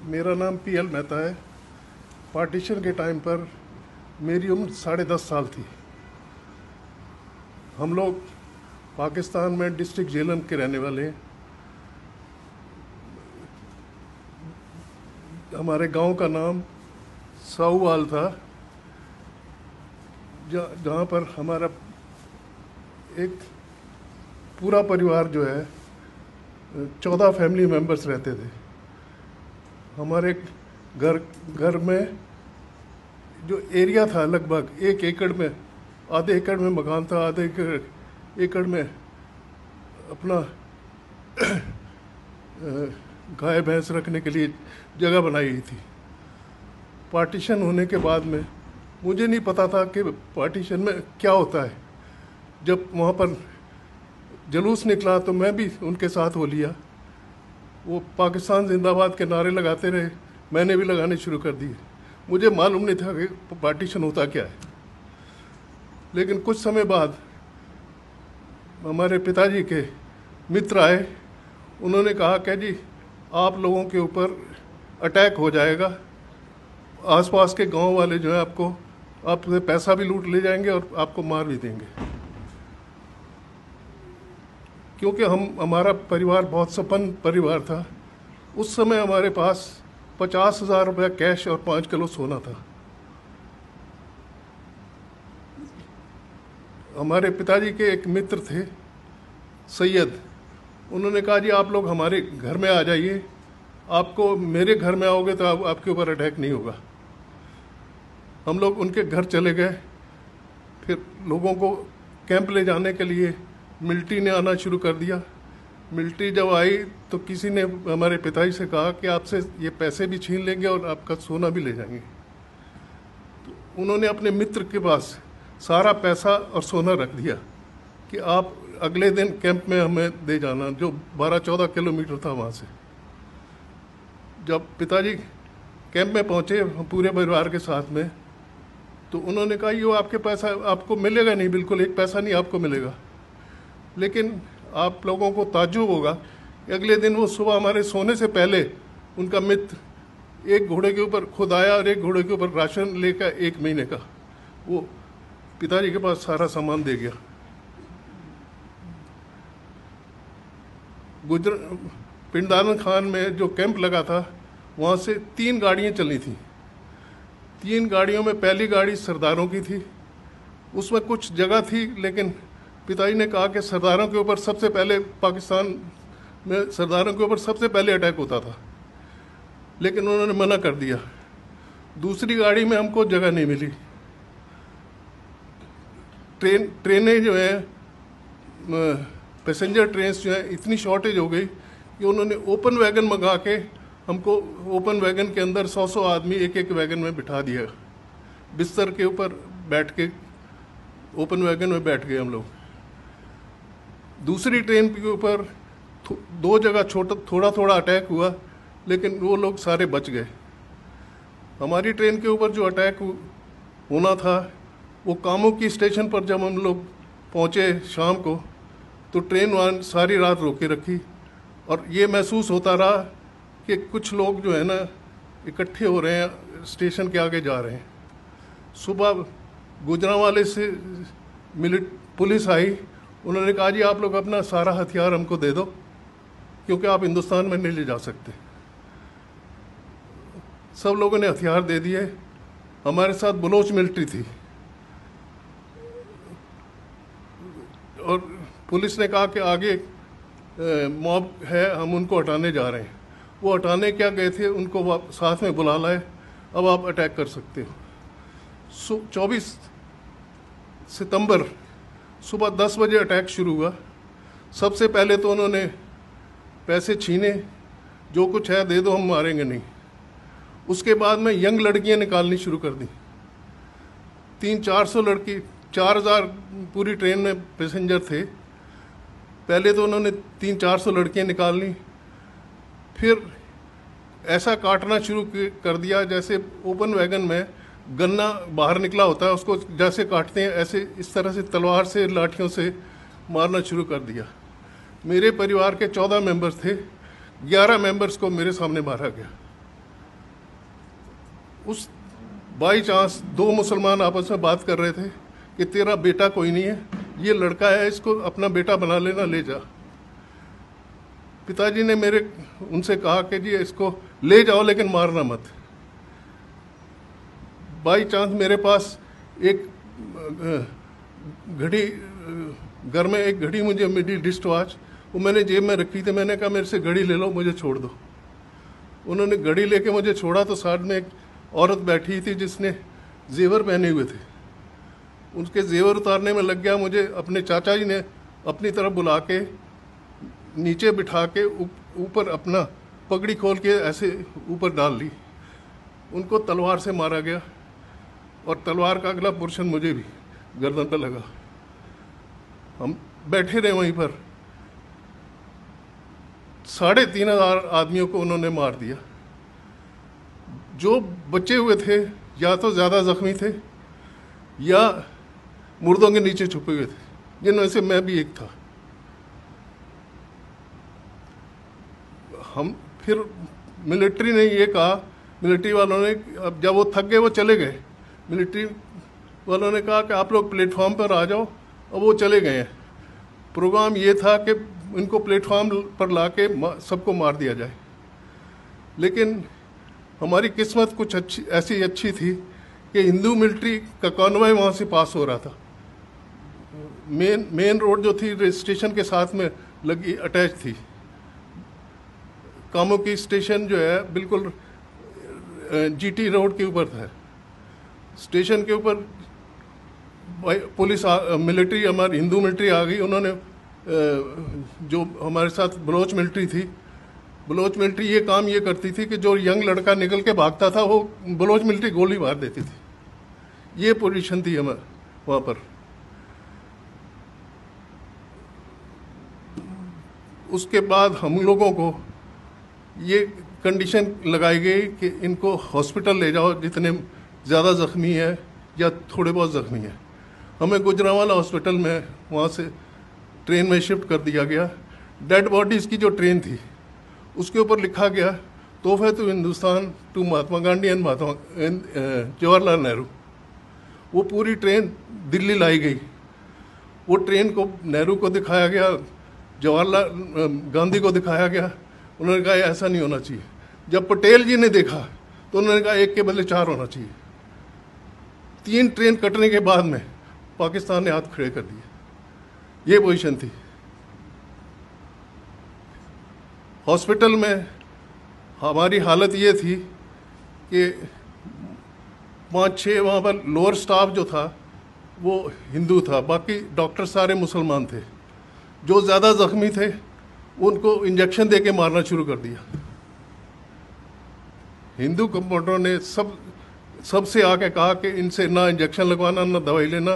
मेरा नाम PL मेहता है। पार्टीशन के टाइम पर मेरी उम्र 10.5 साल थी। हम लोग पाकिस्तान में डिस्ट्रिक्ट झेलम के रहने वाले हैं। हमारे गांव का नाम साहूवाल था, जहाँ पर हमारा एक पूरा परिवार जो है 14 फैमिली मेंबर्स रहते थे। हमारे घर में जो एरिया था लगभग 1 एकड़ में, आधे एकड़ में मकान था, आधे एकड़ में अपना गाय भैंस रखने के लिए जगह बनाई गई थी। पार्टीशन होने के बाद में मुझे नहीं पता था कि पार्टीशन में क्या होता है। जब वहाँ पर जुलूस निकला तो मैं भी उनके साथ हो लिया। वो पाकिस्तान जिंदाबाद के नारे लगाते रहे, मैंने भी लगाने शुरू कर दिए। मुझे मालूम नहीं था कि पार्टीशन होता क्या है। लेकिन कुछ समय बाद हमारे पिताजी के मित्र आए। उन्होंने कहा कि जी आप लोगों के ऊपर अटैक हो जाएगा, आसपास के गांव वाले जो है आपसे पैसा भी लूट ले जाएंगे और आपको मार भी देंगे। क्योंकि हमारा परिवार बहुत संपन्न परिवार था। उस समय हमारे पास 50,000 रुपया कैश और 5 किलो सोना था। हमारे पिताजी के एक मित्र थे सैयद। उन्होंने कहा जी आप लोग हमारे घर में आ जाइए, आपको मेरे घर में आओगे तो आपके ऊपर अटैक नहीं होगा। हम लोग उनके घर चले गए। फिर लोगों को कैंप ले जाने के लिए मिलिट्री ने आना शुरू कर दिया। मिलिट्री जब आई तो किसी ने हमारे पिताजी से कहा कि आपसे ये पैसे भी छीन लेंगे और आपका सोना भी ले जाएंगे। तो उन्होंने अपने मित्र के पास सारा पैसा और सोना रख दिया कि आप अगले दिन कैंप में हमें दे जाना, जो 12-14 किलोमीटर था वहाँ से। जब पिताजी कैंप में पहुँचे पूरे परिवार के साथ में, तो उन्होंने कहा ये आपके पैसा आपको मिलेगा नहीं, बिल्कुल एक पैसा नहीं आपको मिलेगा। लेकिन आप लोगों को ताज्जुब होगा कि अगले दिन वो सुबह हमारे सोने से पहले उनका मित्र एक घोड़े के ऊपर खुद आया और एक घोड़े के ऊपर राशन लेकर 1 महीने का वो पिताजी के पास सारा सामान दे गया। पिंडारन खान में जो कैंप लगा था वहाँ से 3 गाड़ियाँ चली थी। 3 गाड़ियों में पहली गाड़ी सरदारों की थी। उसमें कुछ जगह थी, लेकिन पिताजी ने कहा कि सरदारों के ऊपर सबसे पहले, पाकिस्तान में सरदारों के ऊपर सबसे पहले अटैक होता था, लेकिन उन्होंने मना कर दिया। दूसरी गाड़ी में हमको जगह नहीं मिली। ट्रेनें जो है, पैसेंजर ट्रेन्स जो है, इतनी शॉर्टेज हो गई कि उन्होंने ओपन वैगन मंगा के हमको ओपन वैगन के अंदर 100 आदमी एक वैगन में बिठा दिया। बिस्तर के ऊपर बैठ के ओपन वैगन में बैठ गए हम लोग। दूसरी ट्रेन के ऊपर 2 जगह थोड़ा थोड़ा अटैक हुआ, लेकिन वो लोग सारे बच गए। हमारी ट्रेन के ऊपर जो अटैक होना था, वो कामों की स्टेशन पर जब हम लोग पहुँचे शाम को, तो ट्रेन वहाँ सारी रात रोके रखी। और ये महसूस होता रहा कि कुछ लोग जो है ना इकट्ठे हो रहे हैं, स्टेशन के आगे जा रहे हैं। सुबह गुजरांवाले से पुलिस आई। उन्होंने कहा जी आप लोग अपना सारा हथियार हमको दे दो, क्योंकि आप हिंदुस्तान में नहीं ले जा सकते। सब लोगों ने हथियार दे दिए। हमारे साथ बलोच मिलिट्री थी और पुलिस ने कहा कि आगे मॉब है, हम उनको हटाने जा रहे हैं। वो हटाने क्या गए थे, उनको साथ में बुला लाए, अब आप अटैक कर सकते हो। 24 सितंबर सुबह 10 बजे अटैक शुरू हुआ। सबसे पहले तो उन्होंने पैसे छीने, जो कुछ है दे दो, हम मारेंगे नहीं। उसके बाद में यंग लड़कियां निकालनी शुरू कर दी। 300-400 लड़की, 4000 पूरी ट्रेन में पैसेंजर थे। पहले तो उन्होंने 300-400 लड़कियां निकालनी, फिर ऐसा काटना शुरू कर दिया जैसे ओपन वैगन में गन्ना बाहर निकला होता है, उसको जैसे काटते हैं ऐसे इस तरह से तलवार से, लाठियों से मारना शुरू कर दिया। मेरे परिवार के 14 मेंबर्स थे, 11 मेंबर्स को मेरे सामने मारा गया। उस बाई चांस दो मुसलमान आपस में बात कर रहे थे कि तेरा बेटा कोई नहीं है, ये लड़का है, इसको अपना बेटा बना लेना, ले जा। पिताजी ने मेरे उनसे कहा कि जी इसको ले जाओ लेकिन मारना मत। बाई चांस मेरे पास एक घड़ी, घर में एक घड़ी मुझे मिली, डिस्ट वॉच, वो मैंने जेब में रखी थी। मैंने कहा मेरे से घड़ी ले लो, मुझे छोड़ दो। उन्होंने घड़ी लेके मुझे छोड़ा तो साथ में एक औरत बैठी थी जिसने जेवर पहने हुए थे, उनके जेवर उतारने में लग गया। मुझे अपने चाचा जी ने अपनी तरफ बुला के नीचे बिठा के ऊपर अपना पगड़ी खोल के ऐसे ऊपर डाल ली। उनको तलवार से मारा गया और तलवार का अगला पोर्शन मुझे भी गर्दन पर लगा। हम बैठे रहे वहीं पर। 3,500 आदमियों को उन्होंने मार दिया। जो बचे हुए थे या तो ज़्यादा जख्मी थे या मुर्दों के नीचे छुपे हुए थे, जिनमें से मैं भी एक था। हम फिर मिलिट्री ने ये कहा, मिलिट्री वालों ने, अब जब वो थक गए वो चले गए, मिलिट्री वालों ने कहा कि आप लोग प्लेटफॉर्म पर आ जाओ, और वो चले गए हैं। प्रोग्राम ये था कि इनको प्लेटफॉर्म पर लाके सबको मार दिया जाए। लेकिन हमारी किस्मत कुछ ऐसी अच्छी थी कि हिंदू मिलिट्री का कॉन्वॉय वहाँ से पास हो रहा था। मेन रोड जो थी स्टेशन के साथ में लगी, अटैच थी। कामों की स्टेशन जो है बिल्कुल जीटी रोड के ऊपर था। स्टेशन के ऊपर पुलिस मिलिट्री, हमारी हिंदू मिलिट्री आ गई। उन्होंने जो हमारे साथ बलोच मिलिट्री थी, बलोच मिलिट्री ये काम ये करती थी कि जो यंग लड़का निकल के भागता था वो बलोच मिलिट्री गोली मार देती थी। ये पोजीशन थी हमारे वहाँ पर। उसके बाद हम लोगों को ये कंडीशन लगाई गई कि इनको हॉस्पिटल ले जाओ जितने ज़्यादा ज़ख्मी है या थोड़े बहुत ज़ख्मी है। हमें गुजरांवाला हॉस्पिटल में वहाँ से ट्रेन में शिफ्ट कर दिया गया। डेड बॉडीज़ की जो ट्रेन थी उसके ऊपर लिखा गया तोहफे to Hindustan to Mahatma Gandhi and Jawaharlal Nehru. वो पूरी ट्रेन दिल्ली लाई गई। वो ट्रेन को नेहरू को दिखाया गया, जवाहरलाल गांधी को दिखाया गया। उन्होंने कहा ऐसा नहीं होना चाहिए। जब पटेल जी ने देखा तो उन्होंने कहा एक के बदले 4 होना चाहिए। 3 ट्रेन कटने के बाद में पाकिस्तान ने हाथ खड़े कर दिए। ये पोजीशन थी। हॉस्पिटल में हमारी हालत ये थी कि 5-6 वहाँ पर लोअर स्टाफ जो था वो हिंदू था, बाकी डॉक्टर सारे मुसलमान थे। जो ज़्यादा ज़ख्मी थे उनको इंजेक्शन दे के मारना शुरू कर दिया। हिंदू कंपाउंडरों ने सबसे आके कहा कि इनसे ना इंजेक्शन लगवाना ना दवाई लेना,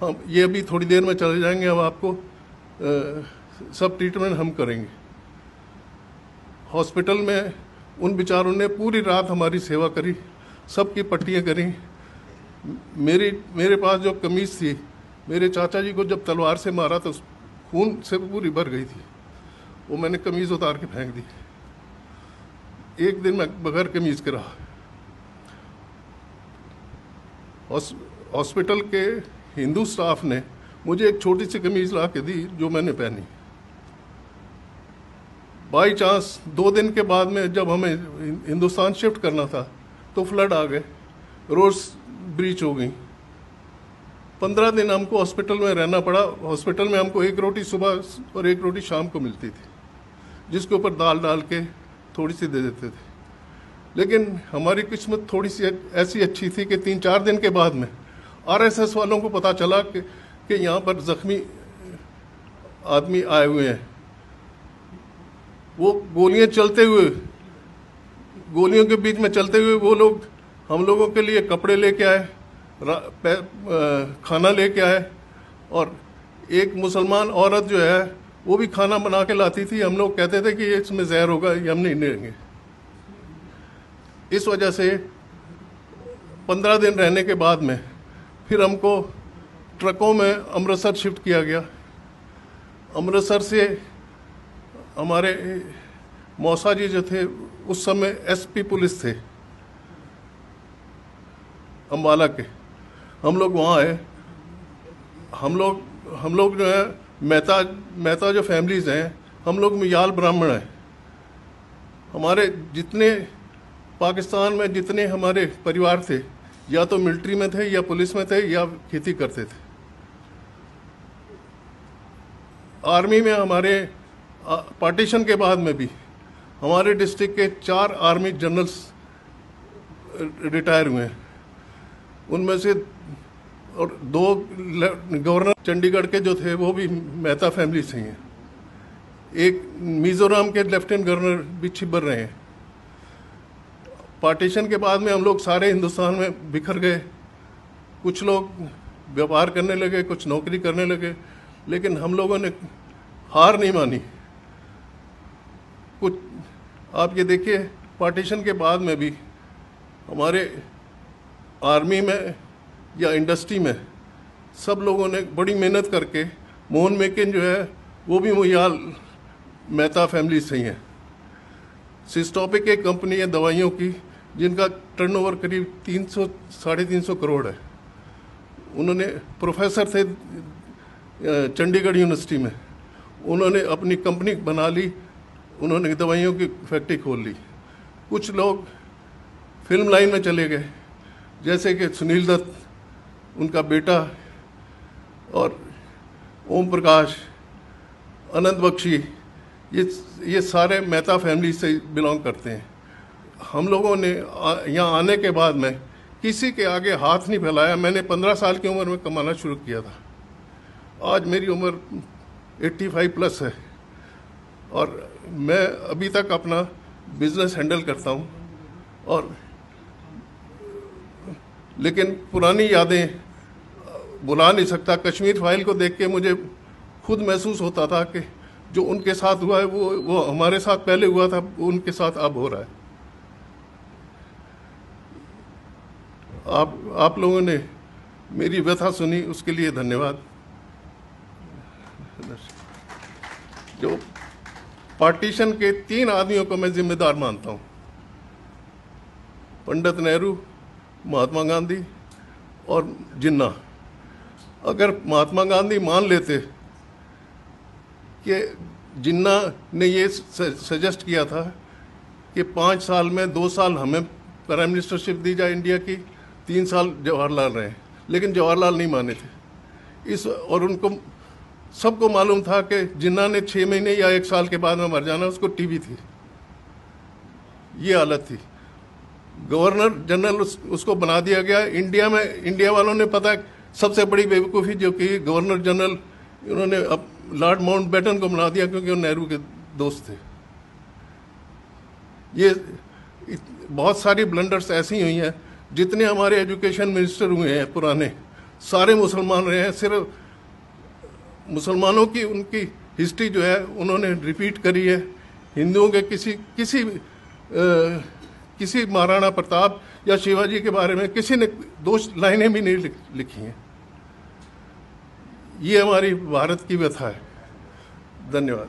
हम ये अभी थोड़ी देर में चले जाएंगे, हम आपको सब ट्रीटमेंट हम करेंगे। हॉस्पिटल में उन बेचारों ने पूरी रात हमारी सेवा करी, सबकी पट्टियाँ करी। मेरे पास जो कमीज़ थी, मेरे चाचा जी को जब तलवार से मारा तो खून से पूरी भर गई थी। वो मैंने कमीज़ उतार के फेंक दी। एक दिन मैं बगैर कमीज़ के रहा। हॉस्पिटल के हिंदू स्टाफ ने मुझे एक छोटी सी कमीज़ ला के दी जो मैंने पहनी। बाई चांस 2 दिन के बाद में जब हमें हिंदुस्तान शिफ्ट करना था तो फ्लड आ गए, रोड्स ब्रीच हो गई। 15 दिन हमको हॉस्पिटल में रहना पड़ा। हॉस्पिटल में हमको 1 रोटी सुबह और 1 रोटी शाम को मिलती थी, जिसके ऊपर दाल डाल के थोड़ी सी दे देते थे। लेकिन हमारी किस्मत थोड़ी सी ऐसी अच्छी थी कि 3-4 दिन के बाद में आरएसएस वालों को पता चला कि यहाँ पर ज़ख्मी आदमी आए हुए हैं। वो गोलियां चलते हुए, गोलियों के बीच में चलते हुए वो लोग हम लोगों के लिए कपड़े लेके आए, खाना लेके आए, और एक मुसलमान औरत जो है वो भी खाना बना के लाती थी। हम लोग कहते थे कि इसमें जहर होगा, ये हम नहीं लेंगे। इस वजह से 15 दिन रहने के बाद में फिर हमको ट्रकों में अमृतसर शिफ्ट किया गया। अमृतसर से हमारे मौसा जी जो थे उस समय एसपी पुलिस थे, अम्बाला के, हम लोग वहाँ आए। हम लोग जो है मेहता जो फैमिलीज़ हैं, हम लोग मियाल ब्राह्मण हैं। हमारे जितने पाकिस्तान में जितने हमारे परिवार थे, या तो मिलिट्री में थे, या पुलिस में थे, या खेती करते थे। आर्मी में हमारे पार्टीशन के बाद में भी हमारे डिस्ट्रिक्ट के 4 आर्मी जनरल्स रिटायर हुए हैं। उनमें से और 2 गवर्नर चंडीगढ़ के जो थे वो भी मेहता फैमिली से ही हैं। एक मिजोरम के लेफ्टिनेंट गवर्नर भी छिबर रहे हैं। पार्टीशन के बाद में हम लोग सारे हिंदुस्तान में बिखर गए। कुछ लोग व्यापार करने लगे, कुछ नौकरी करने लगे, लेकिन हम लोगों ने हार नहीं मानी। कुछ आप ये देखिए, पार्टीशन के बाद में भी हमारे आर्मी में या इंडस्ट्री में सब लोगों ने बड़ी मेहनत करके, मोहन मेकिन जो है वो भी मुयाल मेहता फैमिली से ही है। सिस्टोपिक एक कंपनी है दवाइयों की, जिनका टर्नओवर करीब 300-350 करोड़ है। उन्होंने प्रोफेसर थे चंडीगढ़ यूनिवर्सिटी में, उन्होंने अपनी कंपनी बना ली, उन्होंने दवाइयों की फैक्ट्री खोल ली। कुछ लोग फिल्म लाइन में चले गए, जैसे कि सुनील दत्त, उनका बेटा, और ओम प्रकाश, अनंत बख्शी, ये सारे मेहता फैमिली से बिलोंग करते हैं। हम लोगों ने यहाँ आने के बाद में किसी के आगे हाथ नहीं फैलाया। मैंने 15 साल की उम्र में कमाना शुरू किया था। आज मेरी उम्र 85 प्लस है और मैं अभी तक अपना बिजनेस हैंडल करता हूँ। और लेकिन पुरानी यादें बुला नहीं सकता। कश्मीर फाइल को देख के मुझे खुद महसूस होता था कि जो उनके साथ हुआ है वो हमारे साथ पहले हुआ था, उनके साथ अब हो रहा है। आप लोगों ने मेरी व्यथा सुनी, उसके लिए धन्यवाद। जो पार्टीशन के 3 आदमियों को मैं जिम्मेदार मानता हूं, पंडित नेहरू, महात्मा गांधी और जिन्ना। अगर महात्मा गांधी मान लेते कि जिन्ना ने ये सजेस्ट किया था कि 5 साल में 2 साल हमें प्राइम मिनिस्टरशिप दी जाए इंडिया की, 3 साल जवाहरलाल रहे, लेकिन जवाहरलाल नहीं माने थे और उनको सबको मालूम था कि जिन्ना ने 6 महीने या 1 साल के बाद में मर जाना, उसको टीबी थी। ये हालत थी। गवर्नर जनरल उसको बना दिया गया। इंडिया वालों ने पता सबसे बड़ी बेवकूफ़ी जो की, गवर्नर जनरल उन्होंने अब लॉर्ड माउंटबेटन को बना दिया क्योंकि वो नेहरू के दोस्त थे। ये बहुत सारी ब्लंडर्स ऐसी हुई हैं। जितने हमारे एजुकेशन मिनिस्टर हुए हैं पुराने, सारे मुसलमान रहे हैं। सिर्फ मुसलमानों की उनकी हिस्ट्री जो है उन्होंने रिपीट करी है। हिंदुओं के किसी महाराणा प्रताप या शिवाजी के बारे में किसी ने 2 लाइनें भी नहीं लिखी हैं। ये हमारी भारत की व्यथा है। धन्यवाद।